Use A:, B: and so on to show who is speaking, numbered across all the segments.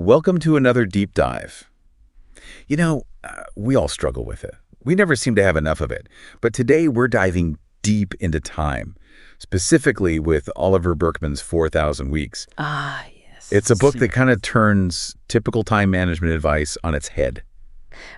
A: Welcome to another deep dive. We all struggle with it. We never seem to have enough of it. But today we're diving deep into time, specifically with Oliver Burkeman's 4,000 Weeks.
B: Ah, yes.
A: It's a book that kind of turns typical time management advice on its head.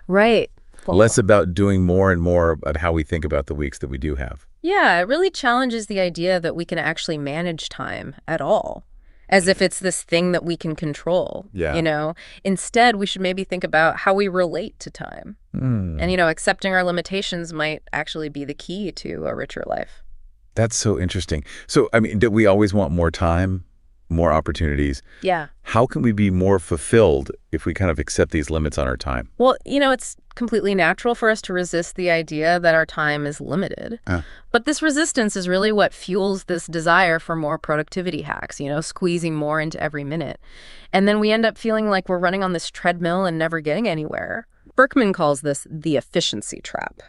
B: Right.
A: Less about doing more and more of how we think about the weeks that we do have.
B: Yeah, it really challenges the idea that we can actually manage time at all, as if it's this thing that we can control.
A: Yeah.
B: Instead, we should maybe think about how we relate to time. And, accepting our limitations might actually be the key to a richer life.
A: That's so interesting. So, do we always want more time, more opportunities?
B: Yeah.
A: How can we be more fulfilled if we kind of accept these limits on our time?
B: Well, it's completely natural for us to resist the idea that our time is limited. But this resistance is really what fuels this desire for more productivity hacks, squeezing more into every minute. And then we end up feeling like we're running on this treadmill and never getting anywhere. Burkeman calls this the efficiency trap.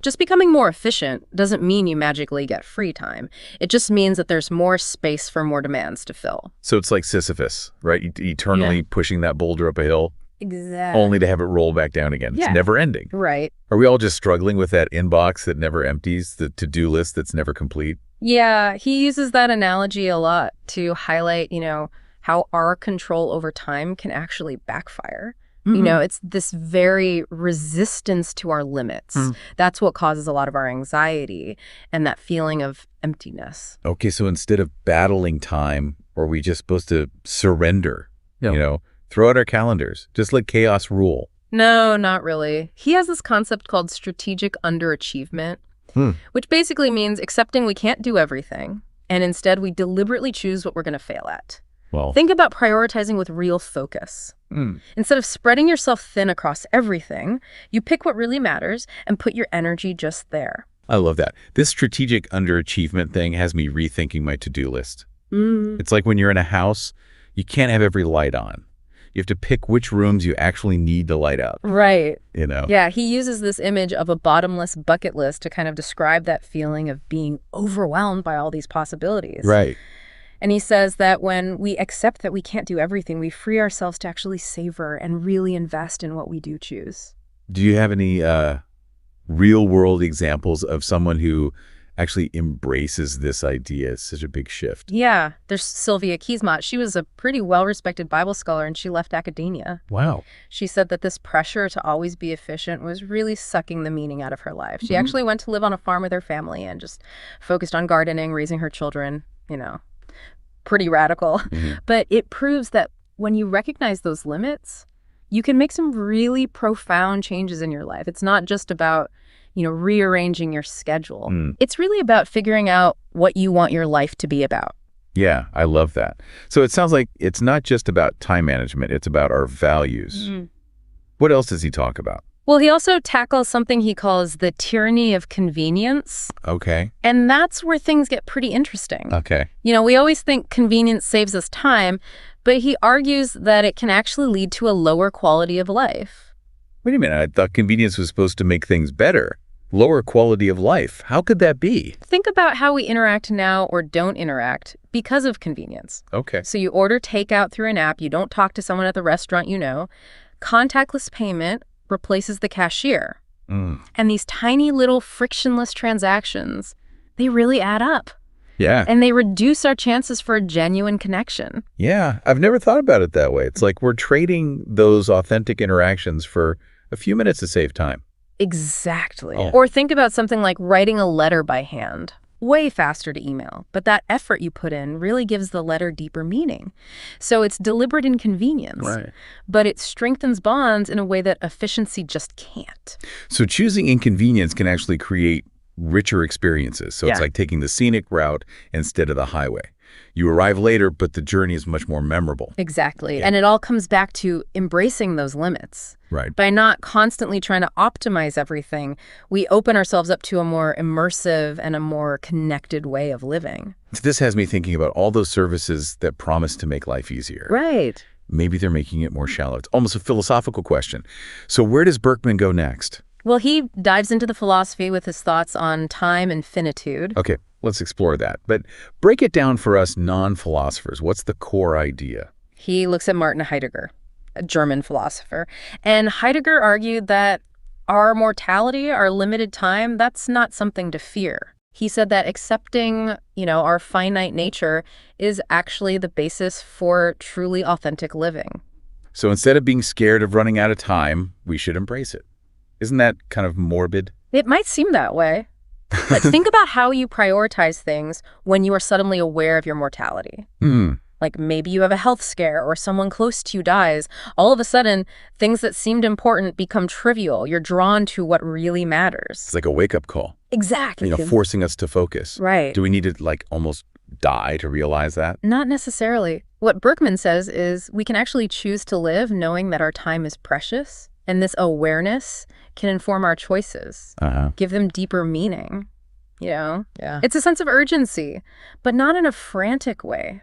B: Just becoming more efficient doesn't mean you magically get free time. It just means that there's more space for more demands to fill.
A: So it's like Sisyphus, right? Eternally pushing that boulder up a hill.
B: Exactly.
A: Only to have it roll back down again.
B: Yeah.
A: It's never ending.
B: Right.
A: Are we all just struggling with that inbox that never empties, the to-do list that's never complete?
B: Yeah, he uses that analogy a lot to highlight, how our control over time can actually backfire. It's this very resistance to our limits. That's what causes a lot of our anxiety and that feeling of emptiness.
A: Okay, so instead of battling time, are we just supposed to surrender? Throw out our calendars, just let chaos rule?
B: No, not really. He has this concept called strategic underachievement, which basically means accepting we can't do everything, and instead we deliberately choose what we're going to fail at.
A: Well,
B: think about prioritizing with real focus. Instead of spreading yourself thin across everything, you pick what really matters and put your energy just there.
A: I love that. This strategic underachievement thing has me rethinking my to-do list. It's like when you're in a house, you can't have every light on. You have to pick which rooms you actually need to light up.
B: Right.
A: Yeah,
B: he uses this image of a bottomless bucket list to kind of describe that feeling of being overwhelmed by all these possibilities.
A: Right.
B: And he says that when we accept that we can't do everything, we free ourselves to actually savor and really invest in what we do choose.
A: Do you have any real-world examples of someone who actually embraces this idea? It's such a big shift.
B: Yeah, there's Sylvia Kiesmott. She was a pretty well-respected Bible scholar, and she left academia.
A: Wow.
B: She said that this pressure to always be efficient was really sucking the meaning out of her life. She actually went to live on a farm with her family and just focused on gardening, raising her children, pretty radical. But it proves that when you recognize those limits, you can make some really profound changes in your life. It's not just about, rearranging your schedule. It's really about figuring out what you want your life to be about.
A: Yeah, I love that. So it sounds like it's not just about time management, it's about our values. What else does he talk about?
B: Well, he also tackles something he calls the tyranny of convenience.
A: Okay.
B: And that's where things get pretty interesting.
A: Okay.
B: We always think convenience saves us time, but he argues that it can actually lead to a lower quality of life.
A: Wait a minute, I thought convenience was supposed to make things better. Lower quality of life. How could that be?
B: Think about how we interact now or don't interact because of convenience.
A: Okay.
B: So you order takeout through an app, you don't talk to someone at the restaurant contactless payment replaces the cashier. And these tiny little frictionless transactions, they really add up.
A: Yeah.
B: And they reduce our chances for a genuine connection.
A: Yeah, I've never thought about it that way. It's like we're trading those authentic interactions for a few minutes to save time.
B: Exactly. Or think about something like writing a letter by hand. Way faster to email, but that effort you put in really gives the letter deeper meaning. So it's deliberate inconvenience,
A: right,
B: but it strengthens bonds in a way that efficiency just can't.
A: So choosing inconvenience can actually create richer experiences. So it's like taking the scenic route instead of the highway. You arrive later, but the journey is much more memorable.
B: Exactly. And it all comes back to embracing those limits.
A: Right.
B: By not constantly trying to optimize everything, we open ourselves up to a more immersive and a more connected way of living.
A: This has me thinking about all those services that promise to make life easier.
B: Right.
A: Maybe they're making it more shallow. It's almost a philosophical question. So where does Burkeman go next?
B: Well, he dives into the philosophy with his thoughts on time and finitude.
A: Okay, let's explore that. But break it down for us non-philosophers. What's the core idea?
B: He looks at Martin Heidegger, a German philosopher. And Heidegger argued that our mortality, our limited time, that's not something to fear. He said that accepting, our finite nature is actually the basis for truly authentic living.
A: So instead of being scared of running out of time, we should embrace it. Isn't that kind of morbid?
B: It might seem that way. But think about how you prioritize things when you are suddenly aware of your mortality. Like maybe you have a health scare or someone close to you dies. All of a sudden, things that seemed important become trivial. You're drawn to what really matters.
A: It's like a wake-up call.
B: Exactly.
A: Forcing us to focus.
B: Right.
A: Do we need to almost die to realize that?
B: Not necessarily. What Burkeman says is we can actually choose to live knowing that our time is precious. And this awareness can inform our choices, give them deeper meaning, Yeah. It's a sense of urgency, but not in a frantic way,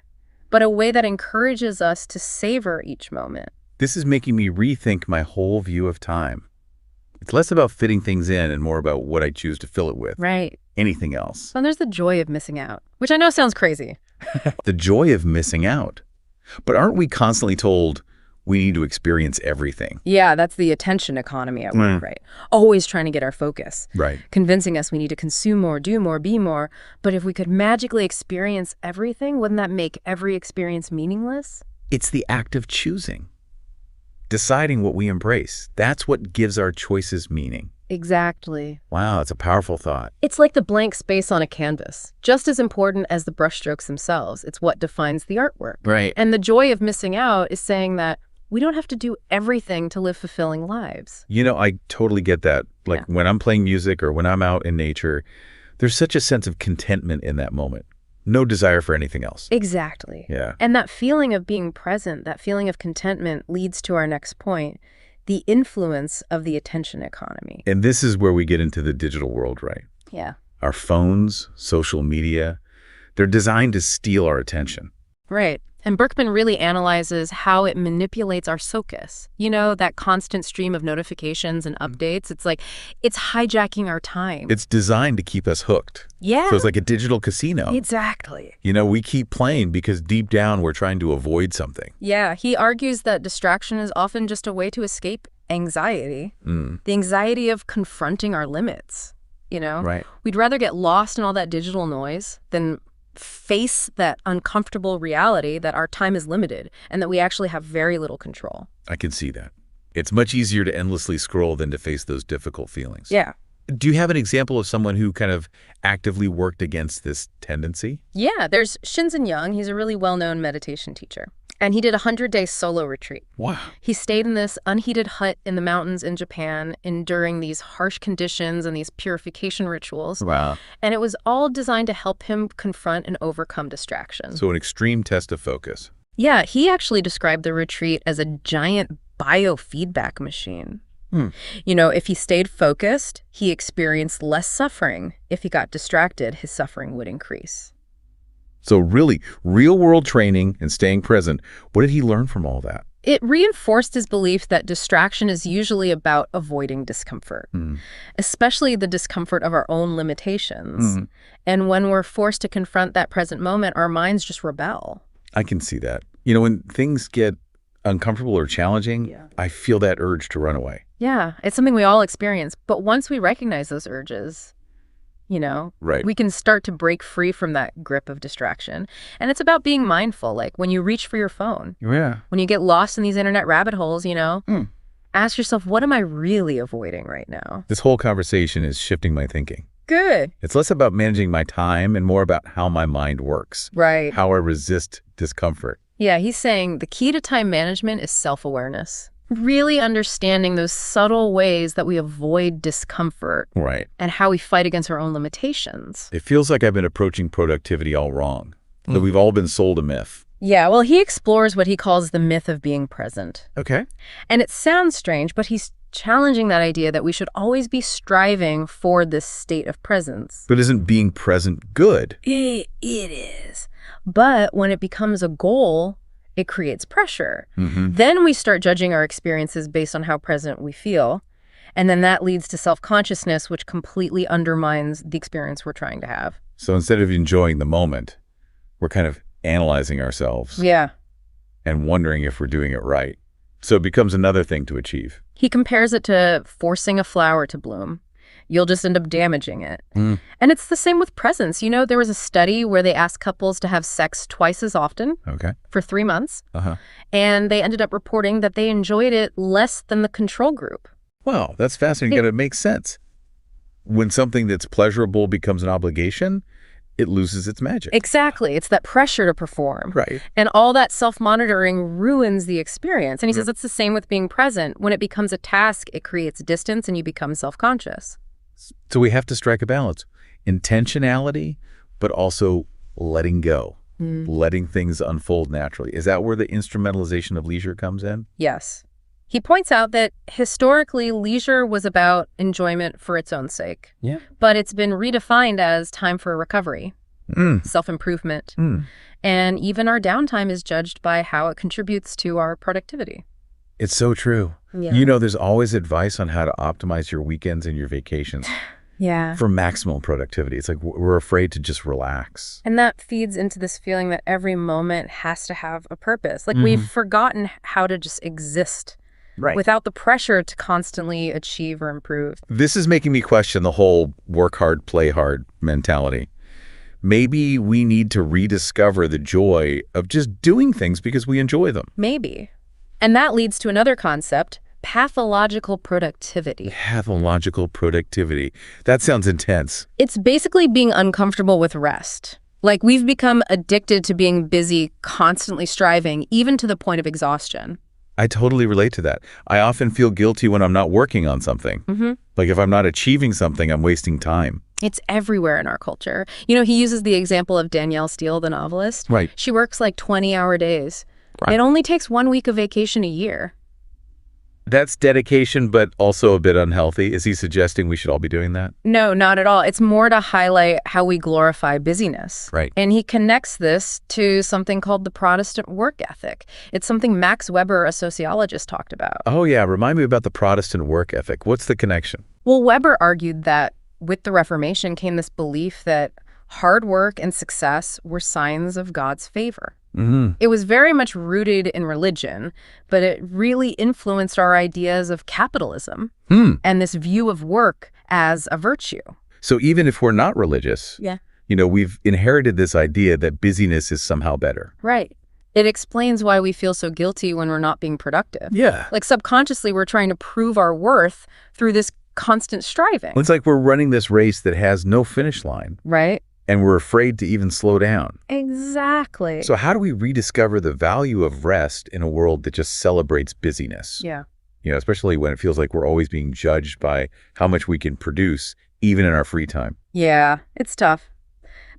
B: but a way that encourages us to savor each moment.
A: This is making me rethink my whole view of time. It's less about fitting things in and more about what I choose to fill it with.
B: Right.
A: Anything else.
B: Well, there's the joy of missing out, which I know sounds crazy.
A: The joy of missing out. But aren't we constantly told we need to experience everything?
B: Yeah, that's the attention economy at work, right? Always trying to get our focus.
A: Right.
B: Convincing us we need to consume more, do more, be more. But if we could magically experience everything, wouldn't that make every experience meaningless?
A: It's the act of choosing. Deciding what we embrace. That's what gives our choices meaning.
B: Exactly.
A: Wow, it's a powerful thought.
B: It's like the blank space on a canvas. Just as important as the brushstrokes themselves. It's what defines the artwork.
A: Right.
B: And the joy of missing out is saying that we don't have to do everything to live fulfilling lives.
A: I totally get that. When I'm playing music or when I'm out in nature, there's such a sense of contentment in that moment. No desire for anything else.
B: Exactly.
A: Yeah.
B: And that feeling of being present, that feeling of contentment leads to our next point, the influence of the attention economy.
A: And this is where we get into the digital world, right?
B: Yeah.
A: Our phones, social media, they're designed to steal our attention.
B: Right. And Burkeman really analyzes how it manipulates our focus. That constant stream of notifications and updates. It's like it's hijacking our time.
A: It's designed to keep us hooked.
B: Yeah.
A: So it's like a digital casino.
B: Exactly.
A: We keep playing because deep down we're trying to avoid something.
B: Yeah. He argues that distraction is often just a way to escape anxiety. The anxiety of confronting our limits.
A: Right.
B: We'd rather get lost in all that digital noise than face that uncomfortable reality that our time is limited and that we actually have very little control.
A: I can see that. It's much easier to endlessly scroll than to face those difficult feelings.
B: Yeah.
A: Do you have an example of someone who kind of actively worked against this tendency?
B: Yeah, there's Shinzen Young. He's a really well-known meditation teacher. And he did a 100-day solo retreat.
A: Wow.
B: He stayed in this unheated hut in the mountains in Japan, enduring these harsh conditions and these purification rituals.
A: Wow.
B: And it was all designed to help him confront and overcome distraction.
A: So an extreme test of focus.
B: Yeah, he actually described the retreat as a giant biofeedback machine. If he stayed focused, he experienced less suffering. If he got distracted, his suffering would increase.
A: So really, real-world training and staying present, what did he learn from all that?
B: It reinforced his belief that distraction is usually about avoiding discomfort, especially the discomfort of our own limitations. And when we're forced to confront that present moment, our minds just rebel.
A: I can see that. When things get uncomfortable or challenging, I feel that urge to run away.
B: Yeah, it's something we all experience. But once we recognize those urges,
A: right,
B: we can start to break free from that grip of distraction. And it's about being mindful, like when you reach for your phone.
A: Yeah.
B: When you get lost in these internet rabbit holes, ask yourself, what am I really avoiding right now?
A: This whole conversation is shifting my thinking.
B: Good.
A: It's less about managing my time and more about how my mind works.
B: Right.
A: How I resist discomfort.
B: Yeah, he's saying the key to time management is self-awareness. Really understanding those subtle ways that we avoid discomfort.
A: Right.
B: And how we fight against our own limitations.
A: It feels like I've been approaching productivity all wrong. That we've all been sold a myth.
B: Yeah, well, he explores what he calls the myth of being present.
A: Okay.
B: And it sounds strange, but he's challenging that idea that we should always be striving for this state of presence.
A: But isn't being present good?
B: It is. But when it becomes a goal, it creates pressure. Then we start judging our experiences based on how present we feel. And then that leads to self-consciousness, which completely undermines the experience we're trying to have.
A: So instead of enjoying the moment, we're kind of analyzing ourselves.
B: Yeah.
A: and wondering if we're doing it right. So it becomes another thing to achieve.
B: He compares it to forcing a flower to bloom. You'll just end up damaging it. And it's the same with presents. You know, there was a study where they asked couples to have sex twice as often for 3 months. And they ended up reporting that they enjoyed it less than the control group.
A: Wow, that's fascinating. It makes sense. When something that's pleasurable becomes an obligation, it loses its magic.
B: Exactly. It's that pressure to perform.
A: Right.
B: And all that self-monitoring ruins the experience. And he says it's the same with being present. When it becomes a task, it creates distance and you become self-conscious.
A: So we have to strike a balance. Intentionality, but also letting go, letting things unfold naturally. Is that where the instrumentalization of leisure comes in?
B: Yes. He points out that historically, leisure was about enjoyment for its own sake.
A: Yeah.
B: But it's been redefined as time for recovery, self-improvement. And even our downtime is judged by how it contributes to our productivity.
A: It's so true.
B: Yeah.
A: You know, there's always advice on how to optimize your weekends and your vacations for maximum productivity. It's like we're afraid to just relax.
B: And that feeds into this feeling that every moment has to have a purpose. Like we've forgotten how to just exist without the pressure to constantly achieve or improve.
A: This is making me question the whole work hard, play hard mentality. Maybe we need to rediscover the joy of just doing things because we enjoy them.
B: Maybe. And that leads to another concept, pathological productivity.
A: Pathological productivity. That sounds intense.
B: It's basically being uncomfortable with rest. Like we've become addicted to being busy, constantly striving, even to the point of exhaustion.
A: I totally relate to that. I often feel guilty when I'm not working on something. Like if I'm not achieving something, I'm wasting time.
B: It's everywhere in our culture. You know, he uses the example of Danielle Steele, the novelist.
A: Right.
B: She works like 20-hour days. It only takes 1 week of vacation a year.
A: That's dedication, but also a bit unhealthy. Is he suggesting we should all be doing that?
B: No, not at all. It's more to highlight how we glorify busyness.
A: Right.
B: And he connects this to something called the Protestant work ethic. It's something Max Weber, a sociologist, talked about.
A: Oh, yeah. Remind me about the Protestant work ethic. What's the connection?
B: Well, Weber argued that with the Reformation came this belief that hard work and success were signs of God's favor. It was very much rooted in religion, but it really influenced our ideas of capitalism and this view of work as a virtue.
A: So even if we're not religious, you know, we've inherited this idea that busyness is somehow better.
B: Right. It explains why we feel so guilty when we're not being productive.
A: Yeah.
B: Like subconsciously, we're trying to prove our worth through this constant striving.
A: It's like we're running this race that has no finish line.
B: Right.
A: And we're afraid to even slow down.
B: Exactly.
A: So how do we rediscover the value of rest in a world that just celebrates busyness?
B: Yeah.
A: You know, especially when it feels like we're always being judged by how much we can produce, even in our free time.
B: Yeah, it's tough.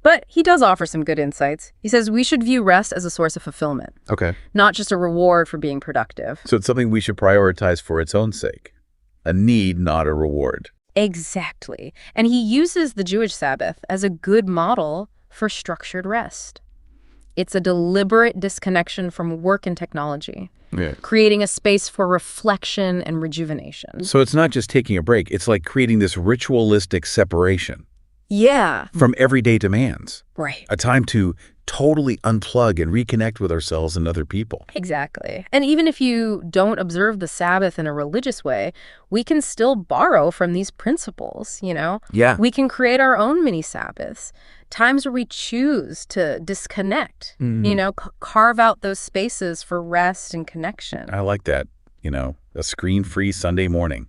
B: But he does offer some good insights. He says we should view rest as a source of fulfillment.
A: Okay.
B: Not just a reward for being productive.
A: So it's something we should prioritize for its own sake. A need, not a reward.
B: Exactly. And he uses the Jewish Sabbath as a good model for structured rest. It's a deliberate disconnection from work and technology, creating a space for reflection and rejuvenation.
A: So it's not just taking a break. It's like creating this ritualistic separation.
B: Yeah.
A: From everyday demands.
B: Right.
A: A time to totally unplug and reconnect with ourselves and other people.
B: Exactly. And even if you don't observe the Sabbath in a religious way, we can still borrow from these principles, you know?
A: Yeah.
B: We can create our own mini Sabbaths, times where we choose to disconnect, you know, carve out those spaces for rest and connection.
A: I like that. You know, a screen-free Sunday morning,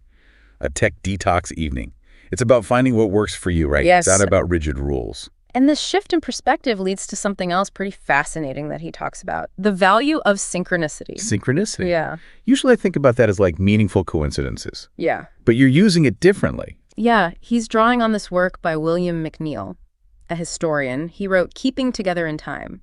A: a tech detox evening. It's about finding what works for you, right?
B: Yes.
A: It's not about rigid rules.
B: And this shift in perspective leads to something else pretty fascinating that he talks about, the value of synchronicity.
A: Synchronicity.
B: Yeah.
A: Usually I think about that as like meaningful coincidences.
B: Yeah.
A: But you're using it differently.
B: Yeah. He's drawing on this work by William McNeill, a historian. He wrote Keeping Together in Time,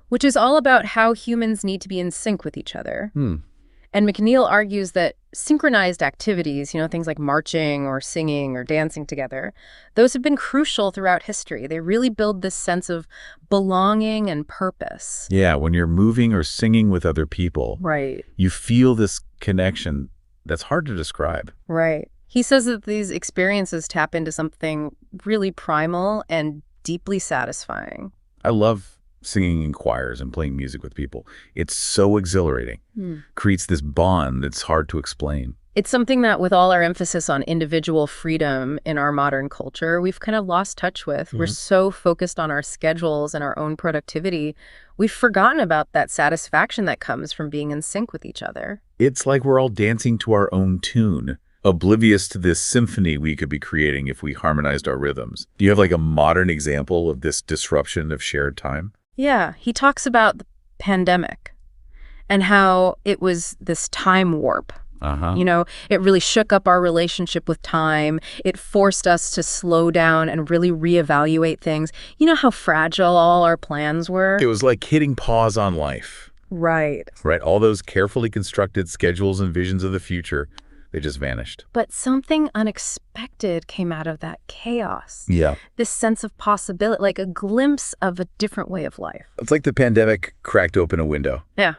B: which is all about how humans need to be in sync with each other. And McNeill argues that synchronized activities, you know, things like marching or singing or dancing together, those have been crucial throughout history. They really build this sense of belonging and purpose.
A: Yeah, when you're moving or singing with other people,
B: Right.
A: you feel this connection that's hard to describe.
B: Right. He says that these experiences tap into something really primal and deeply satisfying.
A: I love singing in choirs and playing music with people. It's so exhilarating. Creates this bond that's hard to explain.
B: It's something that with all our emphasis on individual freedom in our modern culture, we've kind of lost touch with. We're so focused on our schedules and our own productivity, we've forgotten about that satisfaction that comes from being in sync with each other.
A: It's like we're all dancing to our own tune, oblivious to this symphony we could be creating if we harmonized our rhythms. Do you have like a modern example of this disruption of shared time?
B: Yeah, he talks about the pandemic and how it was this time warp. You know, it really shook up our relationship with time. It forced us to slow down and really reevaluate things. You know how fragile all our plans were?
A: It was like hitting pause on life.
B: Right.
A: Right? All those carefully constructed schedules and visions of the future, they just vanished.
B: But something unexpected came out of that chaos.
A: Yeah.
B: This sense of possibility, like a glimpse of a different way of life.
A: It's like the pandemic cracked open a window.
B: Yeah.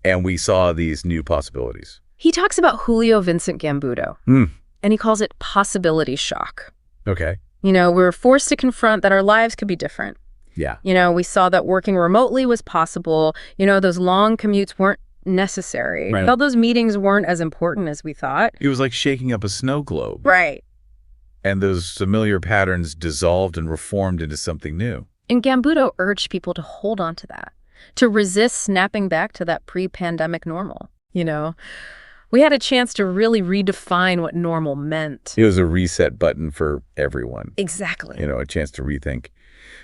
A: And we saw these new possibilities.
B: He talks about Julio Vincent Gambudo, and he calls it possibility shock.
A: Okay.
B: You know, we were forced to confront that our lives could be different.
A: Yeah.
B: You know, we saw that working remotely was possible. You know, those long commutes weren't necessary.
A: Right.
B: All those meetings weren't as important as we thought.
A: It was like shaking up a snow globe.
B: Right.
A: And those familiar patterns dissolved and reformed into something new.
B: And Gambudo urged people to hold on to that, to resist snapping back to that pre-pandemic normal. You know, we had a chance to really redefine what normal meant.
A: It was a reset button for everyone.
B: Exactly.
A: You know, a chance to rethink.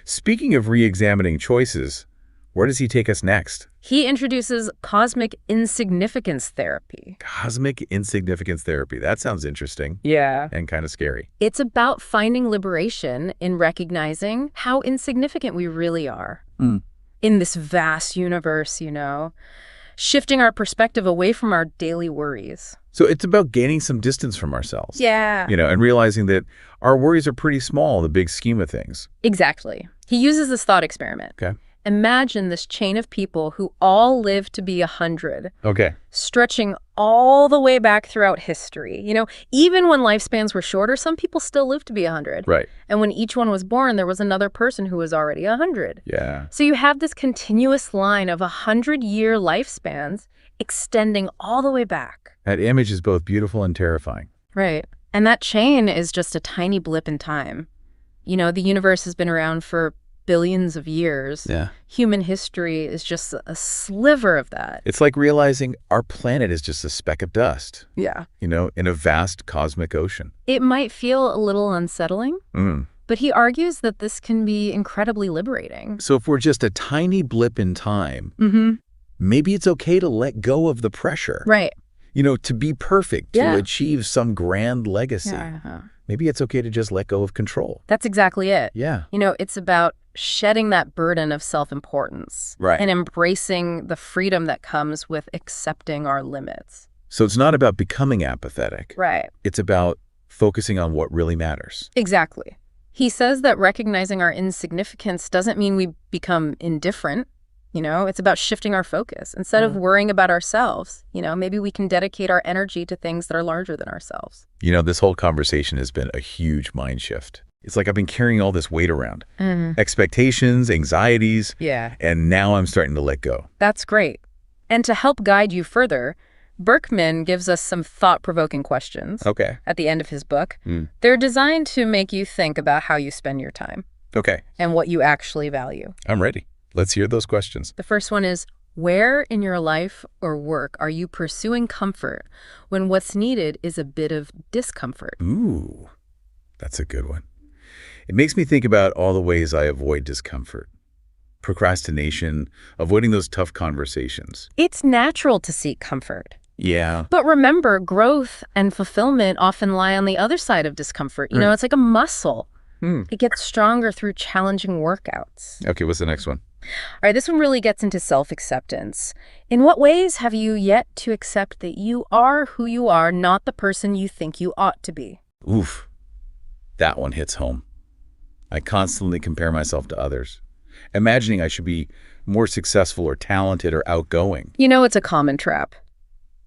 A: Speaking of re-examining choices, where does he take us next?
B: He introduces cosmic insignificance therapy.
A: Cosmic insignificance therapy. That sounds interesting.
B: Yeah.
A: And kind of scary.
B: It's about finding liberation in recognizing how insignificant we really are in this vast universe, you know. Shifting our perspective away from our daily worries.
A: So it's about gaining some distance from ourselves.
B: Yeah.
A: You know, and realizing that our worries are pretty small in the big scheme of things.
B: Exactly. He uses this thought experiment.
A: Okay.
B: Imagine this chain of people who all live to be 100.
A: Okay.
B: Stretching all the way back throughout history. You know, even when lifespans were shorter, some people still lived to be 100.
A: Right.
B: And when each one was born, there was another person who was already 100.
A: Yeah.
B: So you have this continuous line of 100-year lifespans extending all the way back.
A: That image is both beautiful and terrifying.
B: Right. And that chain is just a tiny blip in time. You know, the universe has been around for billions of years.
A: Yeah.
B: Human history is just a sliver of that.
A: It's like realizing our planet is just a speck of dust.
B: Yeah.
A: You know, in a vast cosmic ocean.
B: It might feel a little unsettling, but he argues that this can be incredibly liberating.
A: So if we're just a tiny blip in time, maybe it's okay to let go of the pressure.
B: Right.
A: You know, to be perfect, to achieve some grand legacy.
B: Yeah.
A: Maybe it's okay to just let go of control.
B: That's exactly it.
A: Yeah.
B: You know, it's about shedding that burden of self-importance.
A: Right.
B: And embracing the freedom that comes with accepting our limits.
A: So it's not about becoming apathetic.
B: Right.
A: It's about focusing on what really matters.
B: Exactly. He says that recognizing our insignificance doesn't mean we become indifferent. You know, it's about shifting our focus. Instead of worrying about ourselves, you know, maybe we can dedicate our energy to things that are larger than ourselves.
A: You know, this whole conversation has been a huge mind shift. It's like I've been carrying all this weight around. Expectations, anxieties.
B: Yeah.
A: And now I'm starting to let go.
B: That's great. And to help guide you further, Burkeman gives us some thought-provoking questions at the end of his book. They're designed to make you think about how you spend your time.
A: Okay.
B: And what you actually value.
A: I'm ready. Let's hear those questions.
B: The first one is, where in your life or work are you pursuing comfort when what's needed is a bit of discomfort?
A: Ooh, that's a good one. It makes me think about all the ways I avoid discomfort. Procrastination, avoiding those tough conversations.
B: It's natural to seek comfort.
A: Yeah.
B: But remember, growth and fulfillment often lie on the other side of discomfort. You know, it's like a muscle. It gets stronger through challenging workouts.
A: Okay, what's the next one?
B: All right, this one really gets into self-acceptance. In what ways have you yet to accept that you are who you are, not the person you think you ought to be?
A: Oof, that one hits home. I constantly compare myself to others, imagining I should be more successful or talented or outgoing.
B: You know, it's a common trap,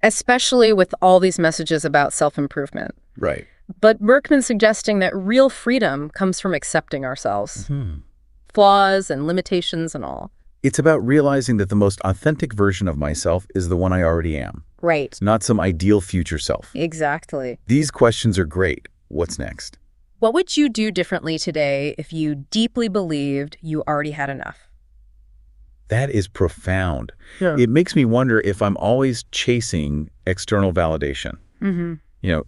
B: especially with all these messages about self-improvement.
A: Right.
B: But Burkeman's suggesting that real freedom comes from accepting ourselves. flaws and limitations and all.
A: It's about realizing that the most authentic version of myself is the one I already am.
B: Right.
A: It's not some ideal future self.
B: Exactly.
A: These questions are great. What's next?
B: What would you do differently today if you deeply believed you already had enough?
A: That is profound.
B: Yeah.
A: It makes me wonder if I'm always chasing external validation.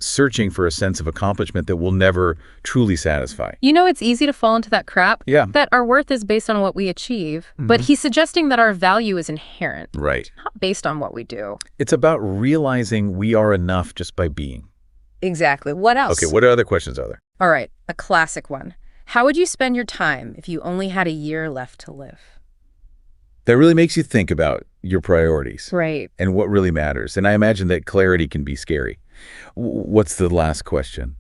A: Searching for a sense of accomplishment that will never truly satisfy.
B: It's easy to fall into that crap.
A: Yeah.
B: That our worth is based on what we achieve. But he's suggesting that our value is inherent.
A: Right.
B: Not based on what we do.
A: It's about realizing we are enough just by being.
B: Exactly. What else?
A: Okay, what other questions are there?
B: All right, a classic one. How would you spend your time if you only had a year left to live?
A: That really makes you think about your priorities.
B: Right.
A: And what really matters. And I imagine that clarity can be scary. What's the last question?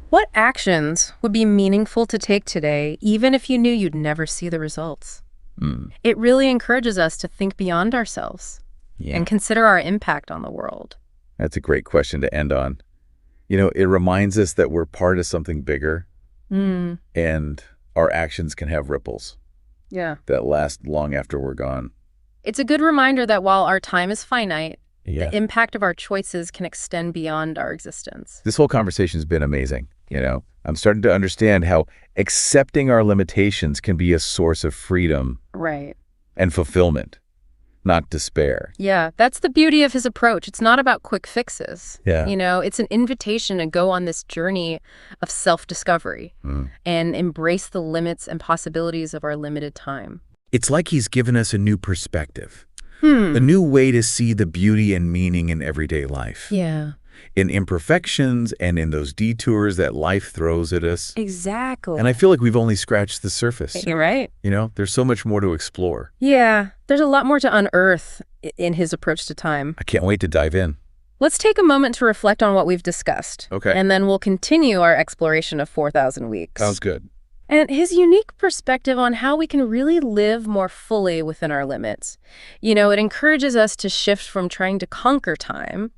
B: What actions would be meaningful to take today, even if you knew you'd never see the results? It really encourages us to think beyond ourselves and consider our impact on the world.
A: That's a great question to end on. It reminds us that we're part of something bigger, and our actions can have ripples that last long after we're gone.
B: It's a good reminder that while our time is finite, the impact of our choices can extend beyond our existence.
A: This whole conversation's been amazing. I'm starting to understand how accepting our limitations can be a source of freedom and fulfillment, not despair.
B: Yeah, that's the beauty of his approach. It's not about quick fixes.
A: Yeah.
B: It's an invitation to go on this journey of self-discovery and embrace the limits and possibilities of our limited time.
A: It's like he's given us a new perspective, a new way to see the beauty and meaning in everyday life.
B: Yeah.
A: In imperfections and in those detours that life throws at us.
B: Exactly.
A: And I feel like we've only scratched the surface.
B: You're right.
A: There's so much more to explore.
B: Yeah, there's a lot more to unearth in his approach to time.
A: I can't wait to dive in.
B: Let's take a moment to reflect on what we've discussed.
A: Okay.
B: And then we'll continue our exploration of 4,000 weeks.
A: Sounds good.
B: And his unique perspective on how we can really live more fully within our limits. It encourages us to shift from trying to conquer time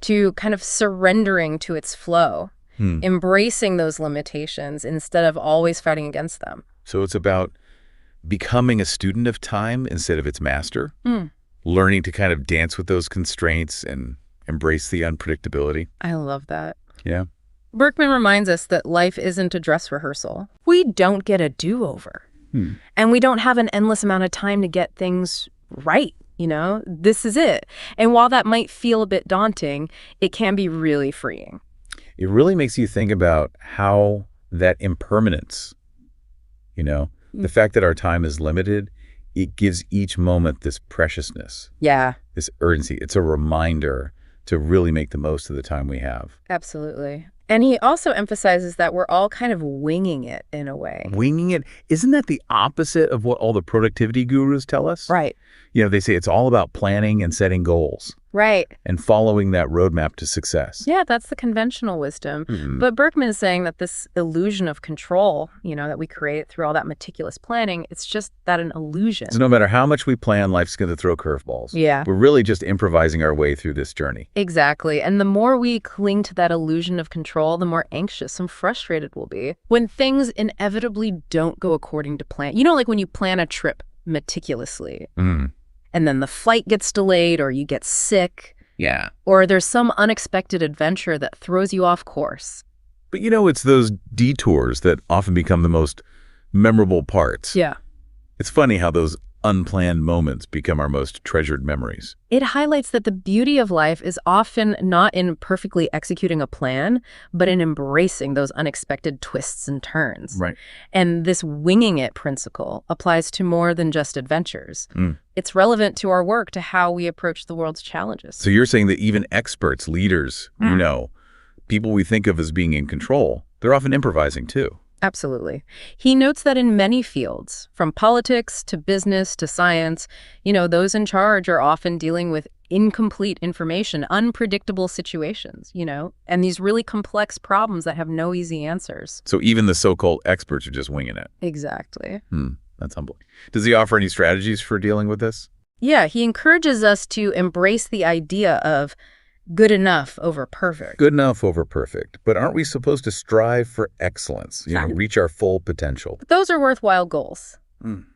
B: to kind of surrendering to its flow, embracing those limitations instead of always fighting against them.
A: So it's about becoming a student of time instead of its master, learning to kind of dance with those constraints and embrace the unpredictability.
B: I love that.
A: Yeah.
B: Burkeman reminds us that life isn't a dress rehearsal. We don't get a do-over. And we don't have an endless amount of time to get things right. This is it. And while that might feel a bit daunting, it can be really freeing.
A: It really makes you think about how that impermanence, the fact that our time is limited, it gives each moment this preciousness.
B: Yeah.
A: This urgency. It's a reminder to really make the most of the time we have.
B: Absolutely. And he also emphasizes that we're all kind of winging it in a way.
A: Winging it? Isn't that the opposite of what all the productivity gurus tell us?
B: Right.
A: They say it's all about planning and setting goals.
B: Right.
A: And following that roadmap to success.
B: Yeah, that's the conventional wisdom. But Burkeman is saying that this illusion of control, that we create through all that meticulous planning, it's just that an illusion.
A: So no matter how much we plan, life's going to throw curveballs.
B: Yeah.
A: We're really just improvising our way through this journey.
B: Exactly. And the more we cling to that illusion of control, the more anxious and frustrated we'll be when things inevitably don't go according to plan. Like when you plan a trip meticulously. And then the flight gets delayed or you get sick.
A: Yeah.
B: Or there's some unexpected adventure that throws you off course.
A: But it's those detours that often become the most memorable parts.
B: Yeah.
A: It's funny how those unplanned moments become our most treasured memories.
B: It highlights that the beauty of life is often not in perfectly executing a plan, but in embracing those unexpected twists and turns.
A: Right.
B: And this winging it principle applies to more than just adventures. It's relevant to our work, to how we approach the world's challenges.
A: So you're saying that even experts, leaders, people we think of as being in control, they're often improvising too.
B: Absolutely. He notes that in many fields, from politics to business to science, those in charge are often dealing with incomplete information, unpredictable situations, and these really complex problems that have no easy answers.
A: So even the so-called experts are just winging it.
B: Exactly.
A: That's humbling. Does he offer any strategies for dealing with this?
B: Yeah, he encourages us to embrace the idea of good enough over perfect.
A: Good enough over perfect. But aren't we supposed to strive for excellence, reach our full potential?
B: Those are worthwhile goals.
A: Mm.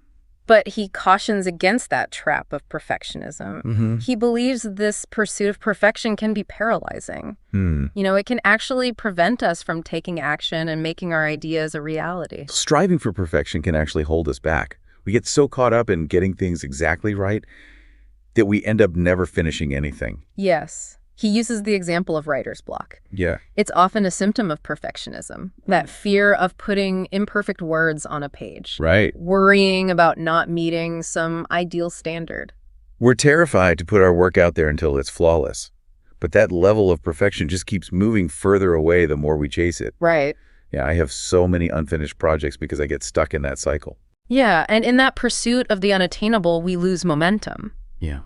B: But he cautions against that trap of perfectionism.
A: Mm-hmm.
B: He believes this pursuit of perfection can be paralyzing. It can actually prevent us from taking action and making our ideas a reality.
A: Striving for perfection can actually hold us back. We get so caught up in getting things exactly right that we end up never finishing anything.
B: Yes. He uses the example of writer's block.
A: Yeah.
B: It's often a symptom of perfectionism, that fear of putting imperfect words on a page.
A: Right.
B: Worrying about not meeting some ideal standard.
A: We're terrified to put our work out there until it's flawless. But that level of perfection just keeps moving further away the more we chase it.
B: Right.
A: Yeah, I have so many unfinished projects because I get stuck in that cycle.
B: Yeah, and in that pursuit of the unattainable, we lose momentum.
A: Yeah.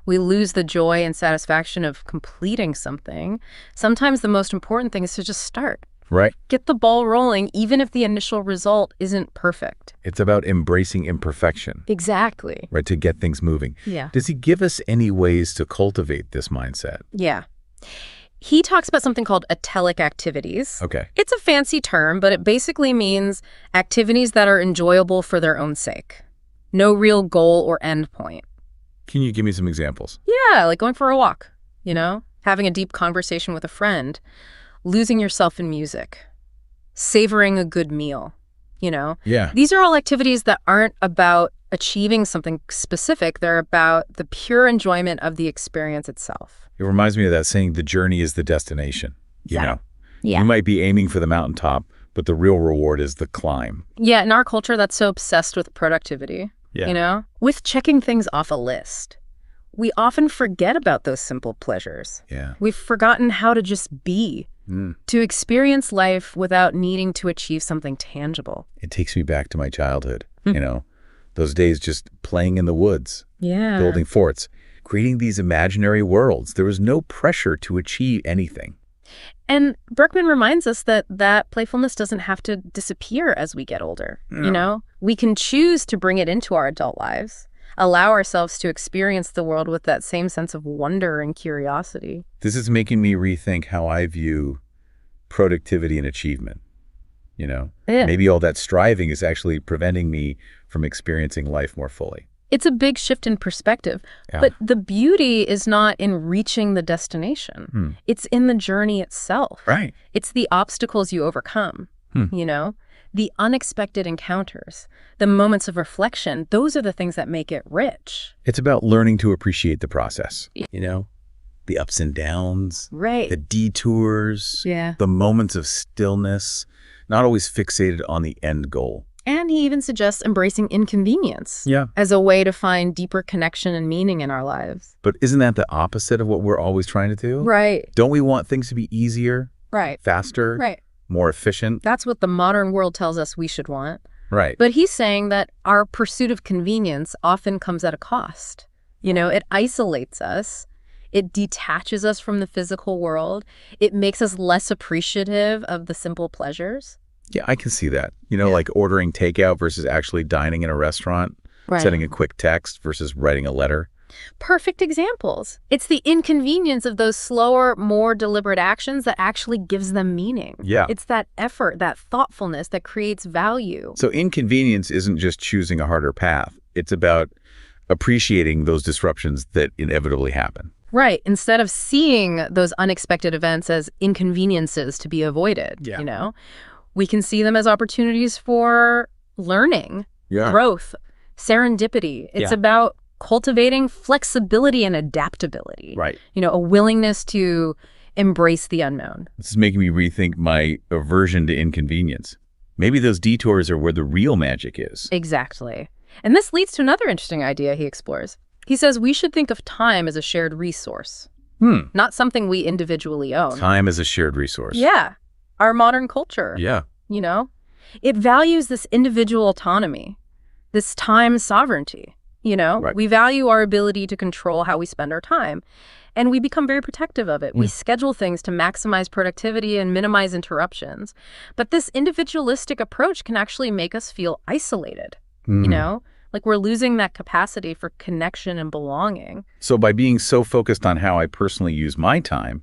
B: We lose the joy and satisfaction of completing something. Sometimes the most important thing is to just start.
A: Right.
B: Get the ball rolling, even if the initial result isn't perfect.
A: It's about embracing imperfection.
B: Exactly.
A: Right, to get things moving.
B: Yeah.
A: Does he give us any ways to cultivate this mindset?
B: Yeah. He talks about something called atelic activities.
A: Okay.
B: It's a fancy term, but it basically means activities that are enjoyable for their own sake. No real goal or end point.
A: Can you give me some examples?
B: Yeah, like going for a walk, having a deep conversation with a friend, losing yourself in music, savoring a good meal,
A: Yeah.
B: These are all activities that aren't about achieving something specific. They're about the pure enjoyment of the experience itself.
A: It reminds me of that saying, the journey is the destination,
B: Yeah.
A: You might be aiming for the mountaintop, but the real reward is the climb.
B: Yeah, in our culture that's so obsessed with productivity.
A: Yeah.
B: With checking things off a list, we often forget about those simple pleasures.
A: Yeah.
B: We've forgotten how to just be, to experience life without needing to achieve something tangible.
A: It takes me back to my childhood, those days just playing in the woods,
B: Yeah.
A: building forts, creating these imaginary worlds. There was no pressure to achieve anything.
B: And Burkeman reminds us that playfulness doesn't have to disappear as we get older. We can choose to bring it into our adult lives, allow ourselves to experience the world with that same sense of wonder and curiosity.
A: This is making me rethink how I view productivity and achievement.
B: Yeah.
A: Maybe all that striving is actually preventing me from experiencing life more fully.
B: It's a big shift in perspective,
A: Yeah.
B: but the beauty is not in reaching the destination. It's in the journey itself.
A: Right.
B: It's the obstacles you overcome, the unexpected encounters, the moments of reflection. Those are the things that make it rich.
A: It's about learning to appreciate the process, the ups and downs,
B: Right.
A: the detours,
B: Yeah.
A: the moments of stillness, not always fixated on the end goal.
B: And he even suggests embracing inconvenience
A: Yeah.
B: as a way to find deeper connection and meaning in our lives.
A: But isn't that the opposite of what we're always trying to do?
B: Right.
A: Don't we want things to be easier,
B: Right.
A: faster,
B: Right.
A: more efficient?
B: That's what the modern world tells us we should want.
A: Right.
B: But he's saying that our pursuit of convenience often comes at a cost. It isolates us. It detaches us from the physical world. It makes us less appreciative of the simple pleasures.
A: Yeah, I can see that. Like ordering takeout versus actually dining in a restaurant,
B: Right.
A: sending a quick text versus writing a letter.
B: Perfect examples. It's the inconvenience of those slower, more deliberate actions that actually gives them meaning.
A: Yeah.
B: It's that effort, that thoughtfulness that creates value.
A: So inconvenience isn't just choosing a harder path. It's about appreciating those disruptions that inevitably happen.
B: Right. Instead of seeing those unexpected events as inconveniences to be avoided,
A: Yeah.
B: We can see them as opportunities for learning,
A: Yeah.
B: growth, serendipity. It's
A: Yeah.
B: about cultivating flexibility and adaptability.
A: Right.
B: A willingness to embrace the unknown.
A: This is making me rethink my aversion to inconvenience. Maybe those detours are where the real magic is.
B: Exactly. And this leads to another interesting idea he explores. He says we should think of time as a shared resource, not something we individually own.
A: Time is a shared resource.
B: Yeah. Our modern culture.
A: Yeah.
B: It values this individual autonomy, this time sovereignty.
A: Right.
B: We value our ability to control how we spend our time, and we become very protective of it. We schedule things to maximize productivity and minimize interruptions. But this individualistic approach can actually make us feel isolated, Like we're losing that capacity for connection and belonging.
A: So by being so focused on how I personally use my time,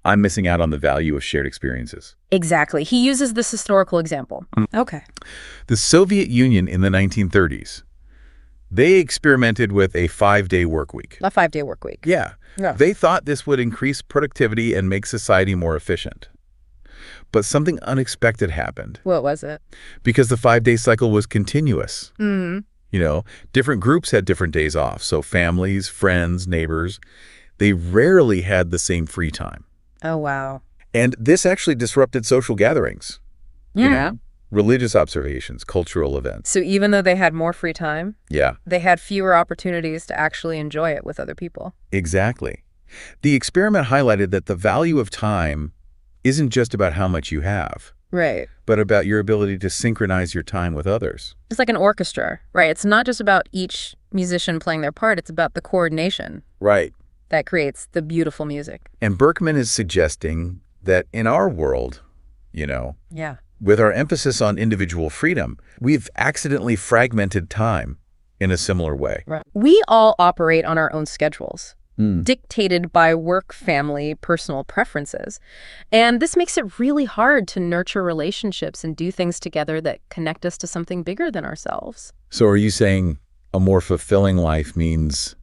A: I'm missing out on the value of shared experiences.
B: Exactly. He uses this historical example. Okay.
A: The Soviet Union in the 1930s, they experimented with a 5-day work week.
B: A 5-day work week.
A: Yeah. They thought this would increase productivity and make society more efficient. But something unexpected happened.
B: What was it?
A: Because the 5-day cycle was continuous. You know, different groups had different days off. So families, friends, neighbors, they rarely had the same free time.
B: Oh, wow.
A: And this actually disrupted social gatherings.
B: Yeah.
A: You know, religious observations, cultural events.
B: So even though they had more free time,
A: Yeah.
B: they had fewer opportunities to actually enjoy it with other people.
A: Exactly. The experiment highlighted that the value of time isn't just about how much you have,
B: Right.
A: but about your ability to synchronize your time with others.
B: It's like an orchestra, right? It's not just about each musician playing their part. It's about the coordination
A: Right.
B: that creates the beautiful music.
A: And Burkeman is suggesting that in our world, you know,
B: Yeah.
A: with our emphasis on individual freedom, we've accidentally fragmented time in a similar way.
B: Right. We all operate on our own schedules, dictated by work, family, personal preferences. And this makes it really hard to nurture relationships and do things together that connect us to something bigger than ourselves.
A: So are you saying a more fulfilling life means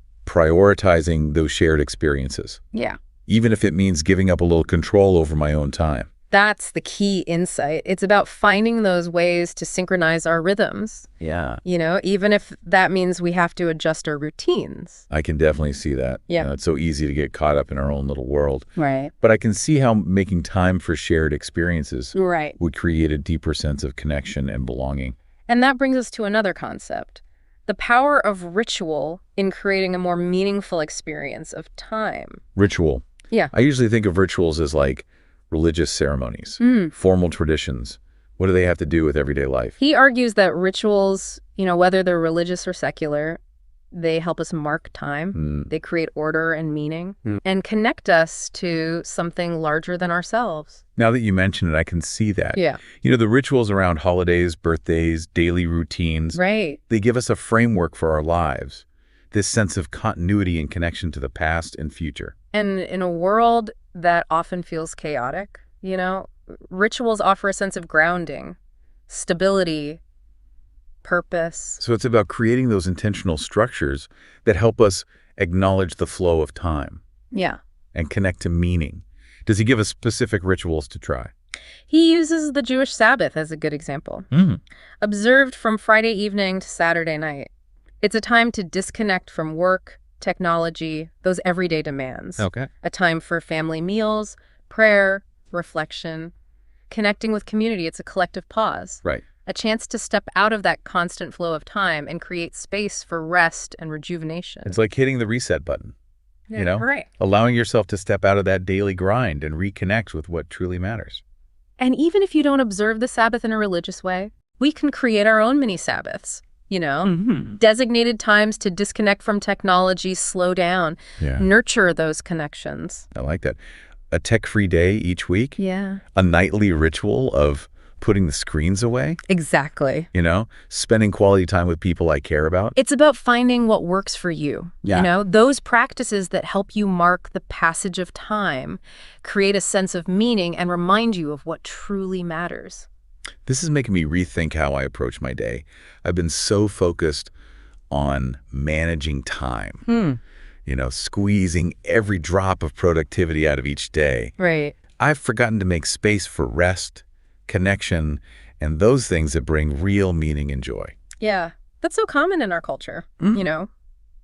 A: prioritizing those shared experiences,
B: Yeah.
A: even if it means giving up a little control over my own time?
B: That's the key insight. It's about finding those ways to synchronize our rhythms,
A: Yeah.
B: you know, even if that means we have to adjust our routines.
A: I can definitely see that.
B: Yeah.
A: You know, it's so easy to get caught up in our own little world.
B: Right.
A: But I can see how making time for shared experiences
B: Right.
A: would create a deeper sense of connection and belonging.
B: And that brings us to another concept, the power of ritual in creating a more meaningful experience of time.
A: Ritual.
B: Yeah.
A: I usually think of rituals as like religious ceremonies, formal traditions. What do they have to do with everyday life?
B: He argues that rituals, you know, whether they're religious or secular, they help us mark time. They create order and meaning and connect us to something larger than ourselves.
A: Now that you mention it, I can see that.
B: Yeah.
A: You know, the rituals around holidays, birthdays, daily routines,
B: Right.
A: they give us a framework for our lives, this sense of continuity and connection to the past and future.
B: And in a world that often feels chaotic, you know, rituals offer a sense of grounding, stability, purpose.
A: So it's about creating those intentional structures that help us acknowledge the flow of time
B: Yeah.
A: and connect to meaning. Does he give us specific rituals to try?
B: He uses the Jewish Sabbath as a good example. Observed from Friday evening to Saturday night. It's a time to disconnect from work, technology, those everyday demands.
A: Okay.
B: A time for family meals, prayer, reflection, connecting with community. It's a collective pause.
A: Right.
B: A chance to step out of that constant flow of time and create space for rest and rejuvenation.
A: It's like hitting the reset button,
B: Yeah,
A: you know,
B: right.
A: allowing yourself to step out of that daily grind and reconnect with what truly matters.
B: And even if you don't observe the Sabbath in a religious way, we can create our own mini Sabbaths, you know, designated times to disconnect from technology, slow down,
A: Yeah.
B: nurture those connections.
A: I like that. A tech-free day each week,
B: Yeah.
A: a nightly ritual of putting the screens away,
B: Exactly.
A: you know, spending quality time with people I care about.
B: It's about finding what works for you.
A: Yeah.
B: You know, those practices that help you mark the passage of time, create a sense of meaning, and remind you of what truly matters.
A: This is making me rethink how I approach my day. I've been so focused on managing time, you know, squeezing every drop of productivity out of each day.
B: Right.
A: I've forgotten to make space for rest, connection, and those things that bring real meaning and joy.
B: Yeah. That's so common in our culture, you know.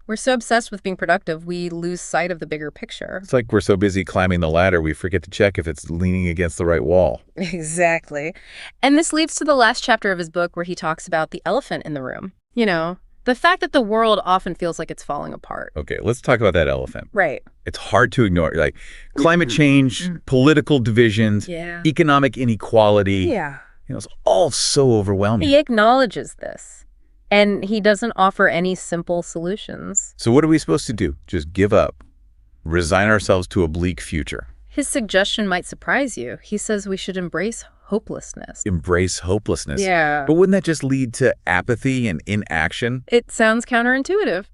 B: We're so obsessed with being productive, we lose sight of the bigger picture.
A: It's like we're so busy climbing the ladder, we forget to check if it's leaning against the right wall.
B: Exactly. And this leads to the last chapter of his book where he talks about the elephant in the room. You know, the fact that the world often feels like it's falling apart.
A: Okay, let's talk about that elephant.
B: Right.
A: It's hard to ignore. Like climate change, political divisions,
B: Yeah.
A: economic inequality.
B: Yeah.
A: You know, it's all so overwhelming.
B: He acknowledges this. And he doesn't offer any simple solutions.
A: So what are we supposed to do? Just give up, resign ourselves to a bleak future.
B: His suggestion might surprise you. He says we should embrace hopelessness.
A: Embrace hopelessness.
B: Yeah.
A: But wouldn't that just lead to apathy and inaction?
B: It sounds counterintuitive.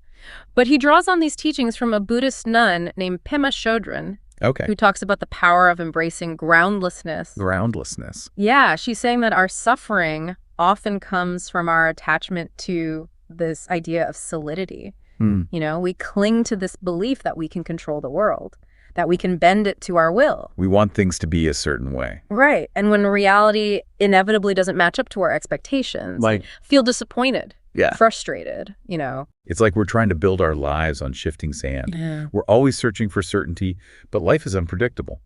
B: But he draws on these teachings from a Buddhist nun named Pema Chodron, who talks about the power of embracing groundlessness.
A: Groundlessness.
B: Yeah, she's saying that our suffering often comes from our attachment to this idea of solidity. You know, we cling to this belief that we can control the world, that we can bend it to our will.
A: We want things to be a certain way.
B: Right. And when reality inevitably doesn't match up to our expectations, feel disappointed, frustrated, you know.
A: It's like we're trying to build our lives on shifting sand.
B: Yeah.
A: We're always searching for certainty, but life is unpredictable.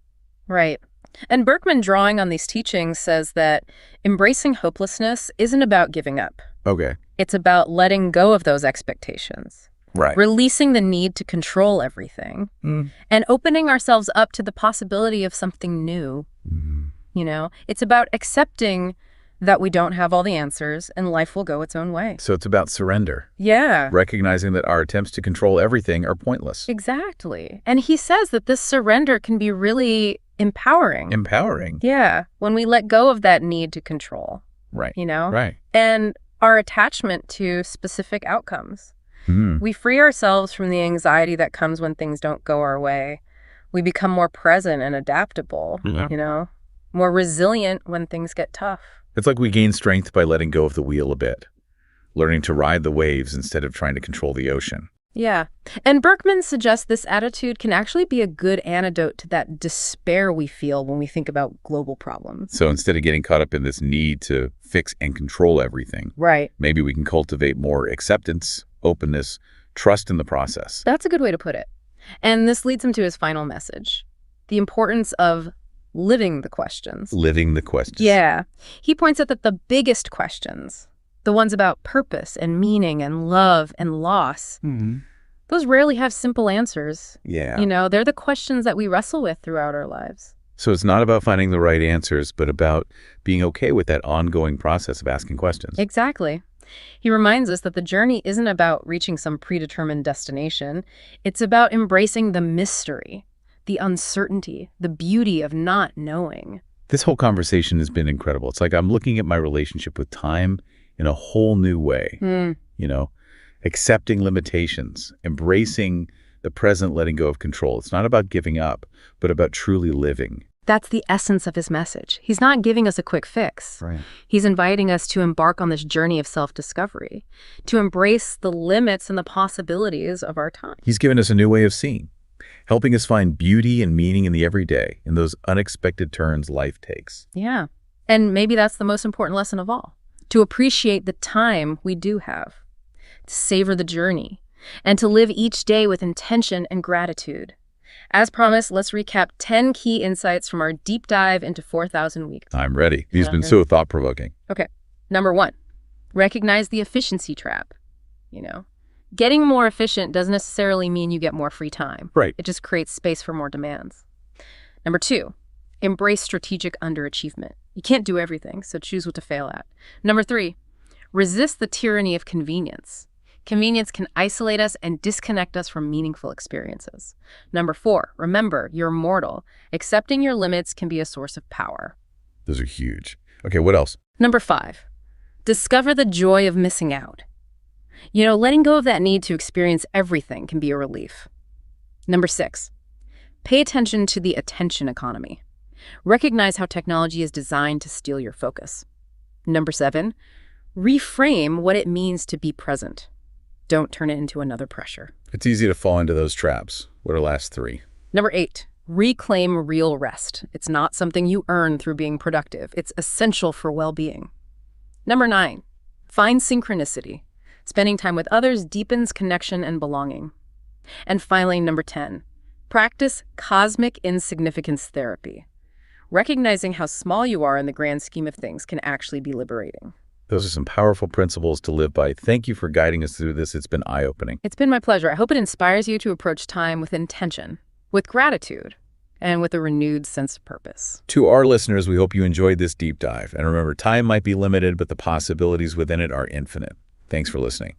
B: Right. And Burkeman, drawing on these teachings, says that embracing hopelessness isn't about giving up.
A: Okay.
B: It's about letting go of those expectations.
A: Right.
B: Releasing the need to control everything and opening ourselves up to the possibility of something new. You know, it's about accepting that we don't have all the answers and life will go its own way.
A: So it's about surrender.
B: Yeah.
A: Recognizing that our attempts to control everything are pointless.
B: Exactly. And he says that this surrender can be really empowering.
A: Empowering?
B: Yeah. When we let go of that need to control.
A: Right.
B: You know?
A: Right.
B: And our attachment to specific outcomes. We free ourselves from the anxiety that comes when things don't go our way. We become more present and adaptable, you know, more resilient when things get tough.
A: It's like we gain strength by letting go of the wheel a bit, learning to ride the waves instead of trying to control the ocean.
B: Yeah. And Burkeman suggests this attitude can actually be a good antidote to that despair we feel when we think about global problems.
A: So instead of getting caught up in this need to fix and control everything, maybe we can cultivate more acceptance, openness, trust in the process.
B: That's a good way to put it. And this leads him to his final message, the importance of living the questions.
A: Living the questions.
B: Yeah. He points out that the biggest questions, the ones about purpose and meaning and love and loss, those rarely have simple answers.
A: Yeah.
B: You know, they're the questions that we wrestle with throughout our lives.
A: So it's not about finding the right answers, but about being okay with that ongoing process of asking questions.
B: Exactly. He reminds us that the journey isn't about reaching some predetermined destination. It's about embracing the mystery, the uncertainty, the beauty of not knowing.
A: This whole conversation has been incredible. It's like I'm looking at my relationship with time in a whole new way. You know, accepting limitations, embracing the present, letting go of control. It's not about giving up, but about truly living.
B: That's the essence of his message. He's not giving us a quick fix.
A: Right.
B: He's inviting us to embark on this journey of self-discovery, to embrace the limits and the possibilities of our time.
A: He's given us a new way of seeing, helping us find beauty and meaning in the everyday, in those unexpected turns life takes.
B: Yeah. And maybe that's the most important lesson of all, to appreciate the time we do have, to savor the journey, and to live each day with intention and gratitude. As promised, let's recap 10 key insights from our deep dive into 4,000 weeks.
A: I'm ready. These have been so thought-provoking.
B: Okay. Number 1, recognize the efficiency trap. You know, getting more efficient doesn't necessarily mean you get more free time.
A: Right.
B: It just creates space for more demands. Number 2, embrace strategic underachievement. You can't do everything, so choose what to fail at. Number 3, resist the tyranny of convenience. Convenience can isolate us and disconnect us from meaningful experiences. Number 4, remember, you're mortal. Accepting your limits can be a source of power.
A: Those are huge. Okay, what else?
B: Number 5, discover the joy of missing out. You know, letting go of that need to experience everything can be a relief. Number 6, pay attention to the attention economy. Recognize how technology is designed to steal your focus. Number 7, reframe what it means to be present. Don't turn it into another pressure.
A: It's easy to fall into those traps. What are the last 3?
B: Number 8, reclaim real rest. It's not something you earn through being productive. It's essential for well-being. Number 9, find synchronicity. Spending time with others deepens connection and belonging. And finally, number 10, practice cosmic insignificance therapy. Recognizing how small you are in the grand scheme of things can actually be liberating.
A: Those are some powerful principles to live by. Thank you for guiding us through this. It's been eye-opening.
B: It's been my pleasure. I hope it inspires you to approach time with intention, with gratitude, and with a renewed sense of purpose.
A: To our listeners, we hope you enjoyed this deep dive. And remember, time might be limited, but the possibilities within it are infinite. Thanks for listening.